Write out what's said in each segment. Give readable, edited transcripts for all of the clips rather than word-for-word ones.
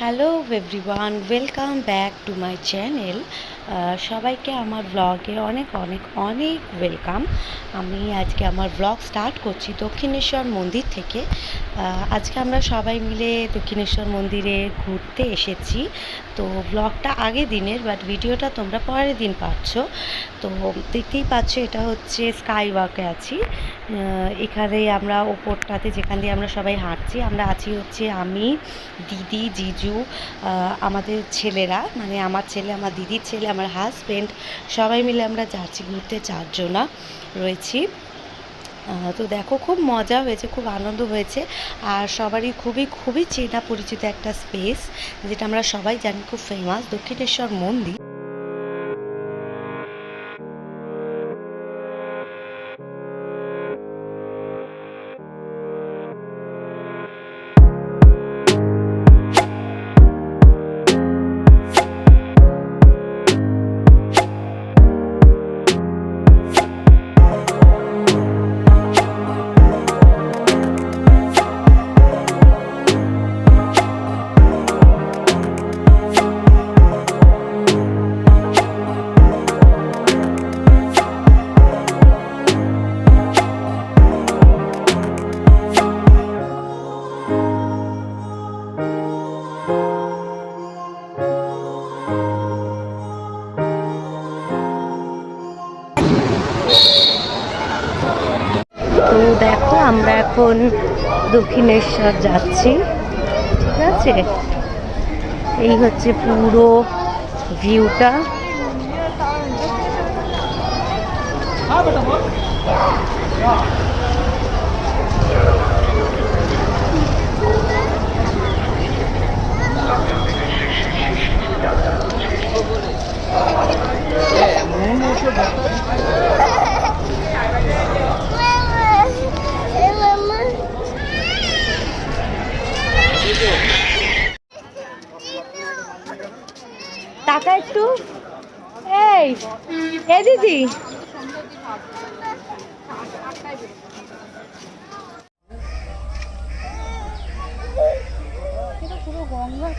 Hello everyone, welcome back to my channel. সবাইকে আমার ব্লগে অনেক অনেক অনেক ওয়েলকাম। আমি আজকে আমার ব্লগ স্টার্ট করছি দক্ষিণেশ্বর মন্দির থেকে। আজকে আমরা সবাই মিলে দক্ষিণেশ্বর মন্দিরে ঘুরতে এসেছি। তো ব্লগটা আগের দিনের, বাট ভিডিওটা তোমরা পরের দিন পাচ্ছ। তো দেখতেই পাচ্ছ, এটা হচ্ছে স্কাই ওয়াকে আছি। এখানে আমরা ওপরটাতে যেখান দিয়ে আমরা সবাই হাঁটছি, আমরা আছি হচ্ছে আমি, দিদি, জিজু, আমাদের ছেলেরা, মানে আমার ছেলে, আমার দিদির ছেলে, আমার হাজব্যান্ড, সবাই মিলে আমরা যাচ্ছি ঘুরতে, চারজনা রয়েছি। তো দেখো, খুব মজা হয়েছে, খুব আনন্দ হয়েছে। আর সবারই খুবই খুবই চেনা পরিচিত একটা স্পেস, যেটা আমরা সবাই জানি খুব ফেমাস, দক্ষিণেশ্বর মন্দির। তো দেখো, আমরা এখন দক্ষিণেশ্বর যাচ্ছি, ঠিক আছে। এই হচ্ছে পুরো ভিউটা। টাকা একটু, এই এ দিদি, পুরো গঙ্গা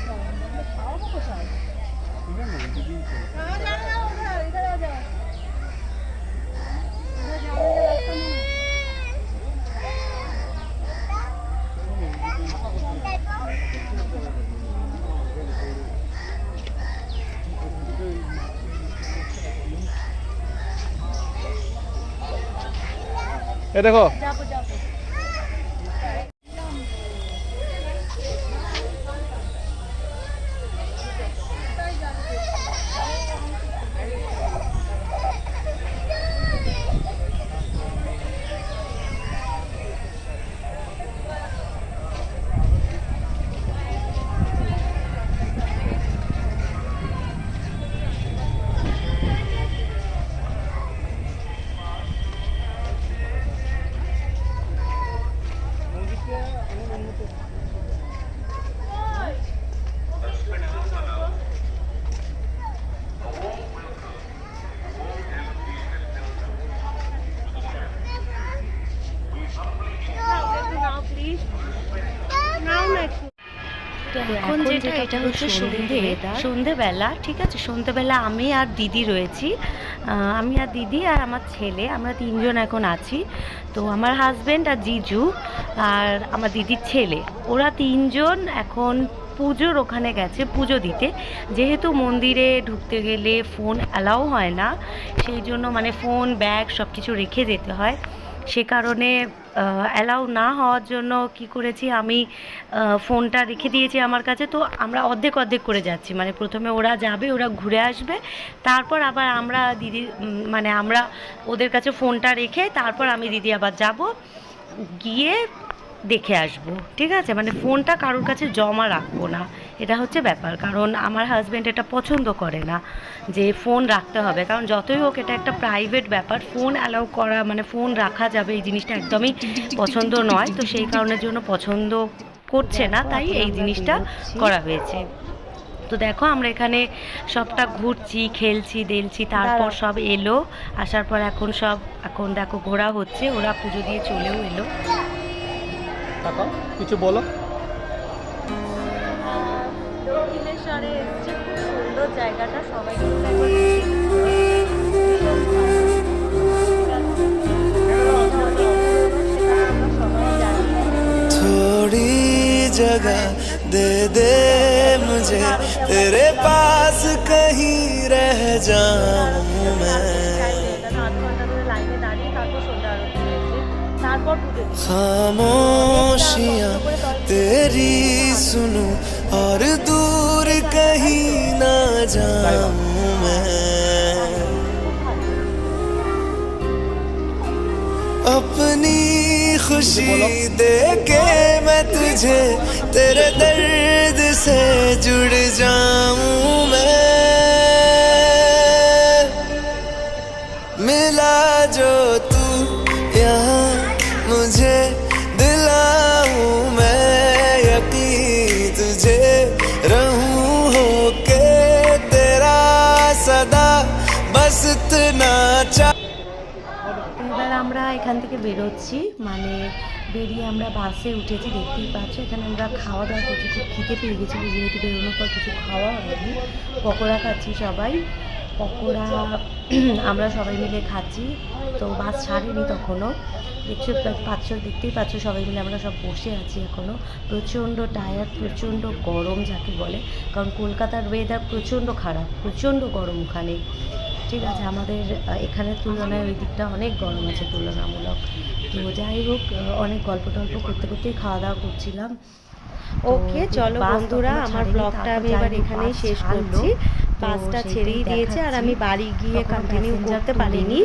এ দেখো, তো এখন যেটা, এটা হচ্ছে সন্ধেবেলা, ঠিক আছে। সন্ধেবেলা আমি আর দিদি রয়েছি, আমি আর দিদি আর আমার ছেলে, আমরা তিনজন এখন আছি। তো আমার হাজব্যান্ড আর জিজু আর আমার দিদির ছেলে, ওরা তিনজন এখন পুজোর ওখানে গেছে পুজো দিতে। যেহেতু মন্দিরে ঢুকতে গেলে ফোন অ্যালাউ হয় না, সেই জন্য মানে ফোন, ব্যাগ সব কিছু রেখে যেতে হয়। সে কারণে অ্যালাউ না হওয়ার জন্য কি করেছি, আমি ফোনটা রেখে দিয়েছি আমার কাছে। তো আমরা অর্ধেক অর্ধেক করে যাচ্ছি, মানে প্রথমে ওরা যাবে, ওরা ঘুরে আসবে, তারপর আবার আমরা দিদি, মানে আমরা ওদের কাছে ফোনটা রেখে তারপর আমি দিদি আবার যাব, গিয়ে দেখে আসবো, ঠিক আছে। মানে ফোনটা কারোর কাছে জমা রাখবো না, এটা হচ্ছে ব্যাপার। কারণ আমার হাজব্যান্ড এটা পছন্দ করে না যে ফোন রাখতে হবে, কারণ যতই হোক এটা একটা প্রাইভেট ব্যাপার, ফোন অ্যালাউ করা মানে ফোন রাখা যাবে এই জিনিসটা একদমই পছন্দ নয়। তো সেই কারণের জন্য পছন্দ করছে না, তাই এই জিনিসটা করা হয়েছে। তো দেখো, আমরা এখানে সবটা ঘুরছি, খেলছি, দেলছি, তারপর সব এলো। আসার পর এখন দেখো ঘোরা হচ্ছে, ওরা পুজো দিয়ে চলেও এলো। কিছু বলো। পাড়ে এসেছি, খুব সুন্দর জায়গাটা, সবাই কিন্তু একবার visit করো। ভীষণ ভালো। ঠিক আছে? অনেক পুরনো, সেটা আমরা সবাই জানি। थोड़ी जगह दे दे मुझे तेरे पास कहीं रह जाऊं मैं खामोशियाँ तेरी सुनूं और दूर कहीं ना जाऊं मैं अपनी खुशी दे के मैं तुझे तेरे दर्द से जुड़ जाऊं मैं मिला जो तू यहाँ मुझे दिलाऊं मैं यकीन तुझे रहूं होके तेरा सदा बस इतना चा তো এবার আমরা এখান থেকে বেরোচ্ছি, মানে বেরিয়ে আমরা বাসে উঠেছি, দেখতেই পাচ্ছ। এখানে আমরা খাওয়া দাওয়া করছি, খুব খিদে পেয়ে গেছিলো, যেহেতু বেরোনোর পর কিছু খাওয়া হয়নি। পকোড়া খাচ্ছি সবাই, পকোড়া আমরা সবাই মিলে খাচ্ছি। তো বাস ছাড়েনি তখনও, দেখতেই পাচ্ছ সবাই মিলে আমরা সব বসে আছি এখনও। প্রচণ্ড টায়ার্ড, প্রচণ্ড গরম যাকে বলে, কারণ কলকাতার ওয়েদার প্রচণ্ড খারাপ, প্রচণ্ড গরম ওখানে। ঠিক আছে, আমাদের এখানের তুলনায় ওই দিকটা অনেক গরম আছে তুলনামূলক। তো যাই হোক, অনেক গল্প টল্প করতে করতেই খাওয়া দাওয়া করছিলাম। ওকে, চলো বন্ধুরা, আমার ব্লগটা আমি এবার এখানেই শেষ করছি। বাসটা ছেড়েই দিয়েছে আর আমি বাড়ি গিয়ে কন্টিনিউ করতে পারিনি,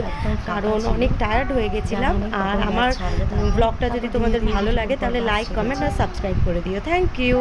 কারণ অনেক টায়ার্ড হয়ে গেছিলাম। আর আমার ব্লগটা যদি তোমাদের ভালো লাগে তাহলে লাইক, কমেন্ট আর সাবস্ক্রাইব করে দিও। Thank you.